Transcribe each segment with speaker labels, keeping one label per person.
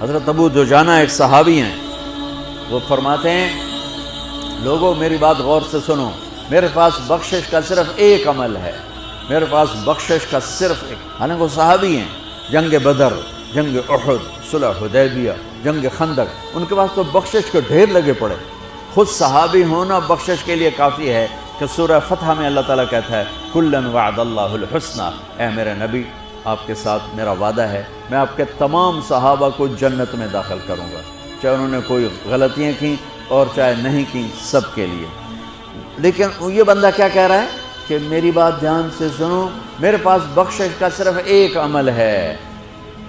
Speaker 1: حضرت ابو دجانہ ایک صحابی ہیں، وہ فرماتے ہیں لوگوں میری بات غور سے سنو، میرے پاس بخشش کا صرف ایک عمل ہے، میرے پاس بخشش کا صرف ایک، حالانکہ وہ صحابی ہیں، جنگ بدر، جنگ احد، صلح حدیبیہ، جنگ خندق، ان کے پاس تو بخشش کے ڈھیر لگے پڑے، خود صحابی ہونا بخشش کے لیے کافی ہے کہ سورہ فتح میں اللہ تعالیٰ کہتا ہے کُلًّا وعد اللہ الحسنى، اے میرے نبی آپ کے ساتھ میرا وعدہ ہے میں آپ کے تمام صحابہ کو جنت میں داخل کروں گا، چاہے انہوں نے کوئی غلطیاں کی اور چاہے نہیں کی، سب کے لیے۔ لیکن یہ بندہ کیا کہہ رہا ہے کہ میری بات دھیان سے سنو، میرے پاس بخشش کا صرف ایک عمل ہے،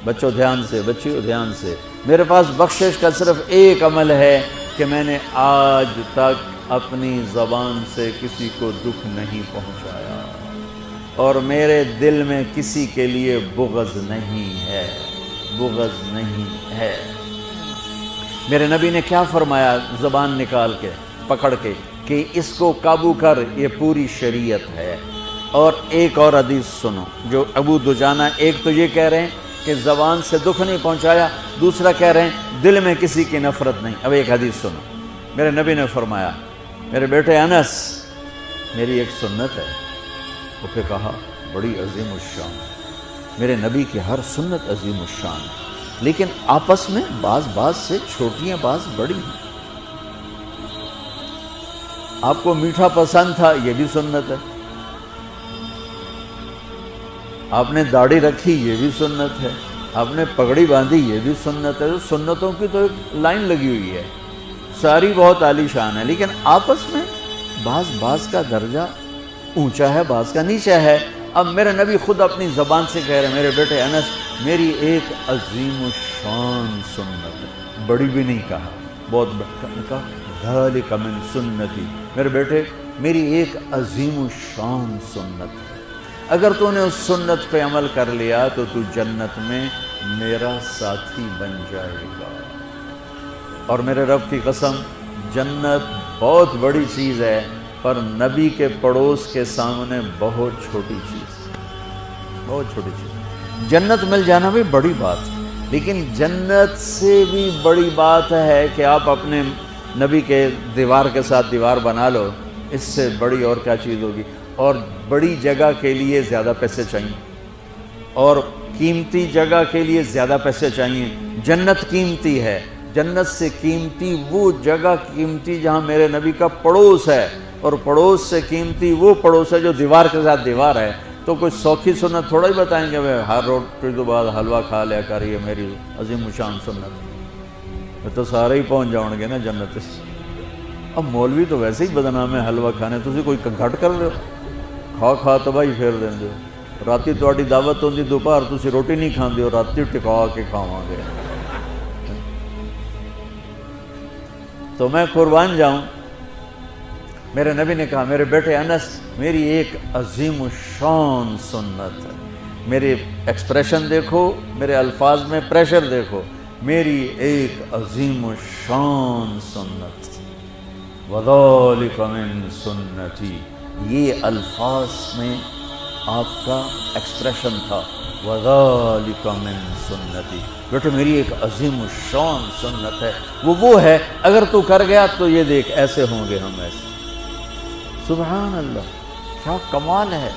Speaker 1: بچوں دھیان سے، بچیوں دھیان سے، میرے پاس بخشش کا صرف ایک عمل ہے کہ میں نے آج تک اپنی زبان سے کسی کو دکھ نہیں پہنچایا اور میرے دل میں کسی کے لیے بغض نہیں ہے، بغض نہیں ہے۔ میرے نبی نے کیا فرمایا زبان نکال کے پکڑ کے کہ اس کو قابو کر، یہ پوری شریعت ہے۔ اور ایک اور حدیث سنو جو ابو دجانہ، ایک تو یہ کہہ رہے ہیں کہ زبان سے دکھ نہیں پہنچایا، دوسرا کہہ رہے ہیں دل میں کسی کی نفرت نہیں۔ اب ایک حدیث سنو، میرے نبی نے فرمایا میرے بیٹے انس میری ایک سنت ہے، وہ پھر کہا بڑی عظیم الشان، میرے نبی کی ہر سنت عظیم الشان، لیکن آپس میں بعض سے چھوٹی ہیں، بعض بڑی ہیں۔ آپ کو میٹھا پسند تھا، یہ بھی سنت ہے، آپ نے داڑھی رکھی، یہ بھی سنت ہے، آپ نے پگڑی باندھی، یہ بھی سنت ہے۔ تو سنتوں کی تو ایک لائن لگی ہوئی ہے، ساری بہت عالی شان ہے، لیکن آپس میں بعض کا درجہ اونچا ہے، بعض کا نیچا ہے۔ اب میرے نبی خود اپنی زبان سے کہہ رہے ہیں میرے بیٹے انس میری ایک عظیم الشان سنت ہے، بڑی بھی نہیں کہا، بہت کہا ذالک من سنتی، میرے بیٹے میری ایک عظیم الشان سنت ہے، اگر تو نے اس سنت پہ عمل کر لیا تو تو جنت میں میرا ساتھی بن جائے گا۔ اور میرے رب کی قسم جنت بہت بڑی چیز ہے، پر نبی کے پڑوس کے سامنے بہت چھوٹی چیز، بہت چھوٹی چیز۔ جنت مل جانا بھی بڑی بات ہے، لیکن جنت سے بھی بڑی بات ہے کہ آپ اپنے نبی کے دیوار کے ساتھ دیوار بنا لو، اس سے بڑی اور کیا چیز ہوگی۔ اور بڑی جگہ کے لیے زیادہ پیسے چاہیے، اور قیمتی جگہ کے لیے زیادہ پیسے چاہیے۔ جنت قیمتی ہے، جنت سے قیمتی وہ جگہ قیمتی جہاں میرے نبی کا پڑوس ہے، اور پڑوس سے قیمتی وہ پڑوس ہے جو دیوار کے ساتھ دیوار ہے۔ تو کوئی سوکھی سنت تھوڑا ہی بتائیں گے ہر روٹی کے بعد حلوہ کھا لیا کر، یہ میری عظیم الشان سنت، تو سارے ہی پہنچ جاؤ گے نا جنت سے۔ اب مولوی تو ویسے ہی بدنام ہے حلوہ کھانے، تسی کوئی گھٹ کر لو، کھا تباہی پھیر دیں دے، راتی تہاڈی دعوت ہوندی دوپہر تسی روٹی نہیں کھاندے ہو، راتی ٹکا کے کھاواں گے۔ تو میں قربان جاؤں، میرے نبی نے کہا میرے بیٹے انس میری ایک عظیم الشان سنت ہے، میرے ایکسپریشن دیکھو، میرے الفاظ میں پریشر دیکھو، میری ایک عظیم الشان سنت، وَذَلِكَ مِن سُنَّتِي، یہ الفاظ میں آپ کا ایکسپریشن تھا، وَذَلِكَ مِن سُنَّتِي، بیٹے میری ایک عظیم الشان سنت ہے، وہ ہے اگر تو کر گیا تو یہ دیکھ ایسے ہوں گے ہم، ایسے۔ سبحان اللہ، کیا کمال ہے۔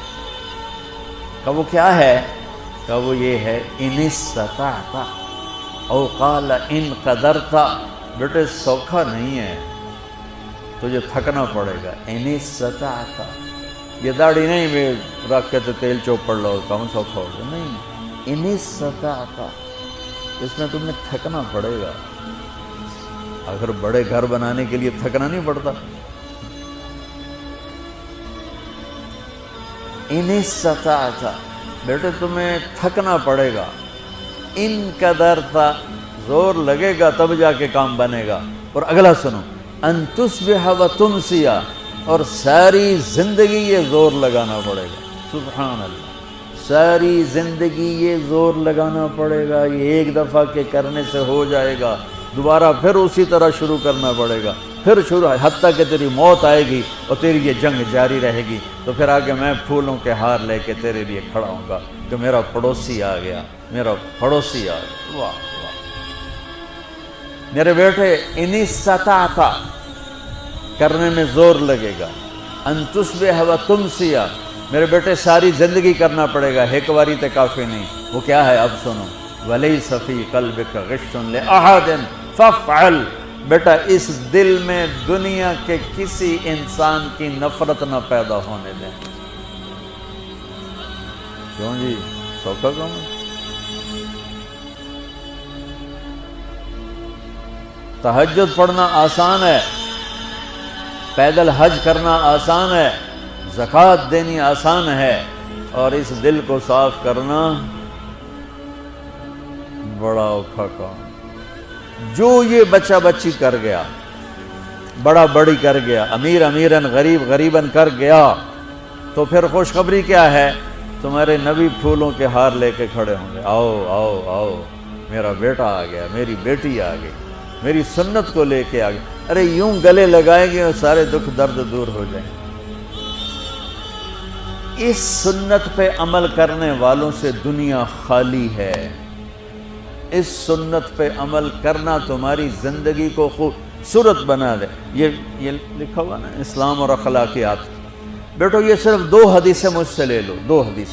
Speaker 1: کہ وہ کیا ہے؟ کہ وہ یہ ہے ان استطعت او قال ان قدرت، بیٹے سوکھا نہیں ہے، تجھے تھکنا پڑے گا۔ ان استطعت، یہ داڑھی نہیں میں رکھ کے تو تیل چوپڑ لو کون سوکھا ہوگا، نہیں، ان استطعت، اس میں تمہیں تھکنا پڑے گا۔ اگر بڑے گھر بنانے کے لیے تھکنا نہیں پڑتا، ان استطعت، بیٹے تمہیں تھکنا پڑے گا۔ ان قدرت، زور لگے گا تب جا کے کام بنے گا۔ اور اگلا سنو، ان تصبح و تمسی، اور ساری زندگی یہ زور لگانا پڑے گا۔ سبحان اللہ، ساری زندگی یہ زور لگانا پڑے گا، یہ ایک دفعہ کے کرنے سے ہو جائے گا، دوبارہ پھر اسی طرح شروع کرنا پڑے گا، پھر شروع، حتیٰ کہ تیری موت آئے گی اور تیری یہ جنگ جاری رہے گی، تو پھر آگے میں پھولوں کے ہار لے کے تیرے لیے کھڑا ہوں گا کہ میرا پڑوسی آ گیا، میرا پڑوسی آ گیا۔ واہ واہ، میرے بیٹے ان استطعت کرنے میں زور لگے گا، ان تصبح و تمسی، میرے بیٹے ساری زندگی کرنا پڑے گا، ایک باری تے کافی نہیں۔ وہ کیا ہے؟ اب سنو، وَلَيْسَ فِي قَلْبِكَ غِشٌّ لِأَحَدٍ فَافْعَلْ، بیٹا اس دل میں دنیا کے کسی انسان کی نفرت نہ پیدا ہونے دیں۔ کیوں جی؟ سوکھا کام ہے؟ تہجد پڑھنا آسان ہے، پیدل حج کرنا آسان ہے، زکوٰۃ دینی آسان ہے، اور اس دل کو صاف کرنا بڑا اوکھا کام۔ جو یہ بچہ بچی کر گیا، بڑا بڑی کر گیا، امیر امیرن غریب غریبن کر گیا، تو پھر خوشخبری کیا ہے؟ تمہارے نبی پھولوں کے ہار لے کے کھڑے ہوں گے، آؤ آؤ آؤ، میرا بیٹا آ گیا، میری بیٹی آ گئی، میری سنت کو لے کے آ گئی۔ ارے یوں گلے لگائیں گے اور سارے دکھ درد دور ہو جائیں گے۔ اس سنت پہ عمل کرنے والوں سے دنیا خالی ہے۔ اس سنت پہ عمل کرنا تمہاری زندگی کو خوبصورت بنا دے۔ یہ لکھا ہوا نا اسلام اور اخلاقیات۔ بیٹو یہ صرف 2 حدیثیں مجھ سے لے لو، 2 حدیث۔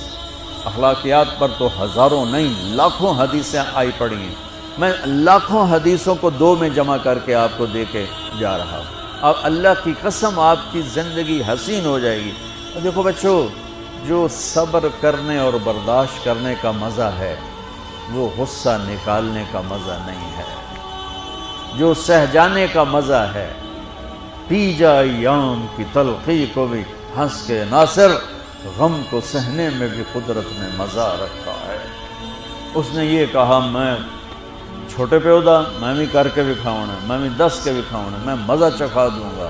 Speaker 1: اخلاقیات پر تو ہزاروں نہیں لاکھوں حدیثیں آئی پڑی ہیں، میں لاکھوں حدیثوں کو 2 میں جمع کر کے آپ کو دے کے جا رہا ہوں۔ اب اللہ کی قسم آپ کی زندگی حسین ہو جائے گی۔ اور دیکھو بچوں، جو صبر کرنے اور برداشت کرنے کا مزہ ہے وہ غصہ نکالنے کا مزہ نہیں ہے۔ جو سہ جانے کا مزہ ہے، پی جا ایام کی تلخی کو بھی ہنس کے ناصر، غم کو سہنے میں بھی قدرت نے مزہ رکھا ہے۔ اس نے یہ کہا میں چھوٹے پہ ہودا، میں بھی کر کے بھی کھاؤں گا، میں بھی 10 کے بھی کھاؤں گا، میں مزہ چکھا دوں گا،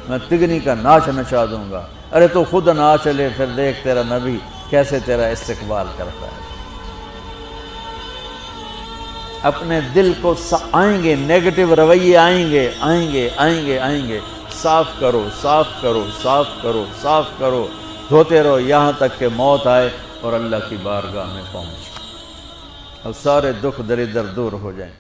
Speaker 1: میں تگنی کا ناچ نچا دوں گا۔ ارے تو خود نہ چلے پھر دیکھ تیرا نبی کیسے تیرا استقبال کرتا ہے۔ اپنے دل کو آئیں گے نیگیٹو رویے، آئیں گے آئیں گے آئیں گے آئیں گے، صاف کرو صاف کرو صاف کرو صاف کرو، دھوتے رہو یہاں تک کہ موت آئے اور اللہ کی بارگاہ میں پہنچ اور سارے دکھ دریدر دور ہو جائیں۔